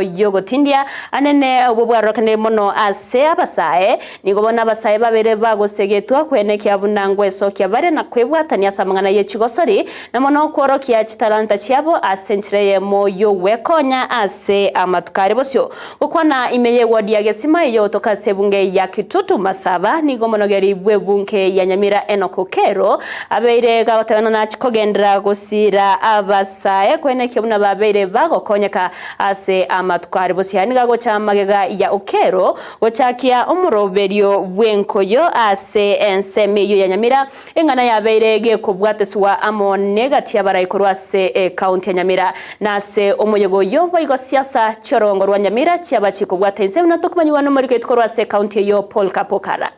yogotindia anene obubwarokane mono ase abasae nigobona abasae babere bagosegetwa kwenekia bunangwe sokia bare na kwebwatania samangana yechigosori na mono kworokia chitalanta chiabo asenchire moyo wekonya ase amatukare bosyo okwana imeye wodi yagesima iyo toka sebunge ya Kitutu Masaba nigomonogeri bwebunke ya Nyamira Enokokero abeire gagotabana na chikogendra gosira abasae kwenekia buna babere bagokonyeka ase amatukare bosihani gago cha magega ya Okero gochakia umuroberio bwenkoyo ase ensemiyo ya Nyamira engana yabeirege kubwateswa amo negati abarayikorwa ase county ya Nyamira nase omoyogo yobo igo siasa chorongo rwa Nyamira chiabachi kubwatense unatokumanyiwa no muri kitkorwa ase county yo Paul Kapokara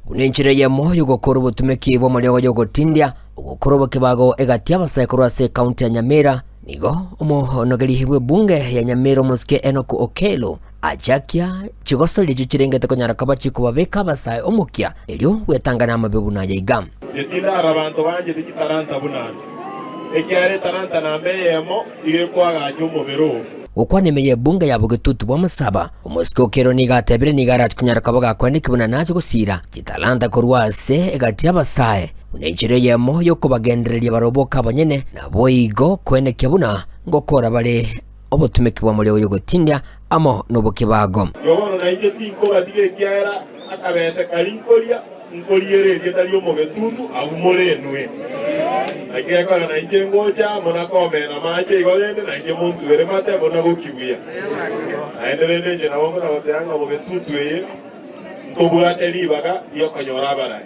unenchire ya moyo gokoro butumeki bo muri yogotindia gokoro bokebago egati abasayikorwa ase county ya Nyamira nigo omonogeri hibwe bunge ya Nyamira omuske Enoch Okello ajakia chigosoli chichirengete konyara kabachi kubabeka abasae omukia elyo wetangana amabebu na yaiga yetinda arabantu banje digitaranta bunana ekyare taranta na mbeyemo igekwaga ajumo bero ukwanemeye bunge ya Kitutu bwa Masaba omuske Okello nigatebire nigarat kunyara kabaga kwandika bunana gusira chitalanta korwase egati abasae unenchire ya moyo kubagendereria baroboka abanyene nabo igo kwenekya buna ngokora bare obutumeki bwa muri yogotindia amo nobukibago yobono na inje tinko gatige kyara akabese kalinkolia nkoliyererie tali Kitutu abumorenwe akeka na inje ngocha mona komena mache igolende na inje muntu bere mate bona gokibuya aendelele nje na bongo na boteanga Kitutu ye ntobugate libaga yo kanyora barayi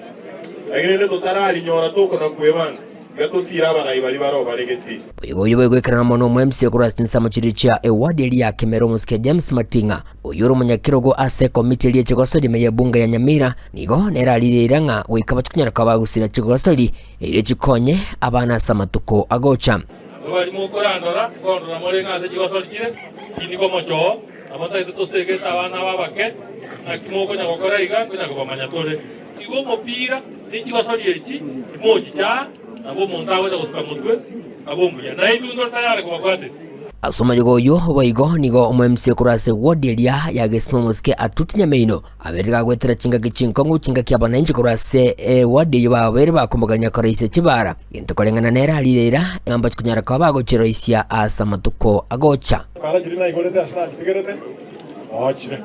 agirende totarali nyora toko na kwebanga gato sira barayi bali baro baregeti uyo gwekana mono MC kurastin samuchiricha ewadi eli ya Kemero muske James Matinga uyuru munyakirogo ase komite eli chigosoli meye bunga ya Nyamira nigo neraliranga wikabatukunyara kabagusira chigosoli eli chikonye abana samatuko agocha bali mukorandora kondora morenga ase chigosoli kire iniko mocho amata ito segeta abana babake akimoko nyakokora iga kunyakobamanya tore igo mopira nichigosoli echi moji cha abo montawe gusika mutwe abo muya na ibundo tayari kubakwatesi asoma yogoyo boigo nigo omwemse kurase wodelia ya gesmomoske atuti Nyameino aberega gwetera chinga gichinko nguchinga kyabana inje kurase wode yo babere bakomoganya koraise kibara into kolengana nera alirera ngamba kunyara kwa bago chiroisia asa matuko agocha kala jirina igorete asa tigerete ochire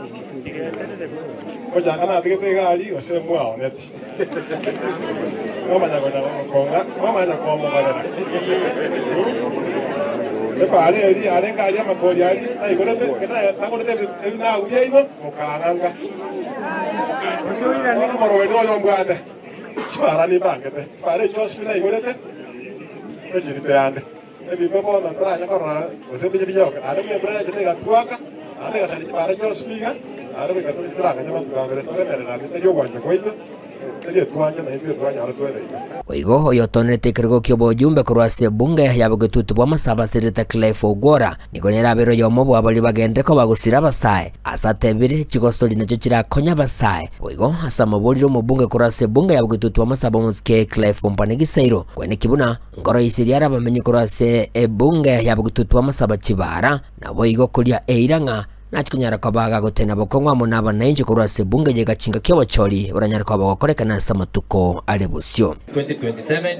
oja kana tigete gali ose mwa oneti mama konga mama na kwa mama pare eli arenga ali amakori ali igorete kana tangorete na uyeino mukanganga ona moroweno yo ngwande chibara ni bangete pare chospina igorete ejiri peande ebi babo na tranya korona osebi biyoka ari mu braya jetega tuaka ari gasali chibara chospina ari gato tranga nyama turangere tore na bite yo gwanje koito tege tuanya na into tuanya ari tore oigo oyotonete kirgo kyobo jumbe kurwase bunge ya Kitutu bwa Masaba sirita Clive Ogwora nigonera bero yomo bwa bali bagende ko bagusira abasae asatebire chigosoli nacho kirakonya abasae oigo asamabuliro mu bunge kurwase bunge ya Kitutu bwa Masaba muske Clive Mpanigisairo kwene kibuna ngoro isiriara bamenye kurwase bunge ya Kitutu bwa Masaba kibara nabo igo kulia eiranga nachikunyara kabaga gotena bokongwa munaba nainje kurwase bunge je gachinga kyabacholi uranyara kwa bakoreka na samatuko ale busyo 2027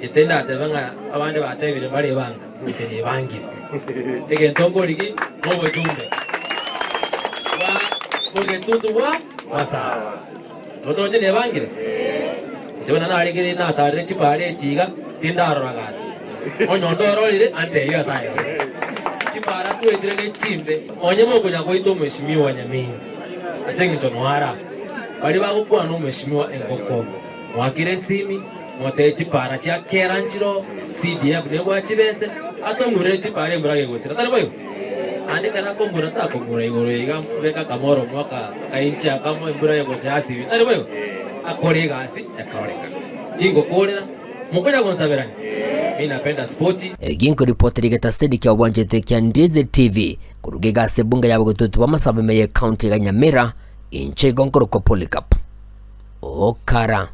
itenda atebanga abandi batebire bari banga utene bangi ege ntongo ligi mobo jumbe wa Kitutu bwa Masaba otonje ne bangire tebana na aligire na tare chipale chiga tindaro ragasi onyondoro lire ante yo sayo para tu edrene chimbe onyemo kunya koito mheshimiwa Nyamini asengito noara bali bagukwa no mheshimiwa engoko mwakire simi motechi para cha keranchiro CDF nebo chibese atongure chipare murage gusira tari bayo ande kana kombura ta kombura igoro iga beka kamoro mwaka kaincha kama mbura yego jasi tari bayo akore gasi akoreka ingo kolera mukwenda konsaberani inapenda sporti ginko reporter geta sediki ya wanjete kya Ndize TV kurugega sebunga ya Kitutu bwa Masaba meye county ya Nyamira inche gonkoro ko Polycarp Okara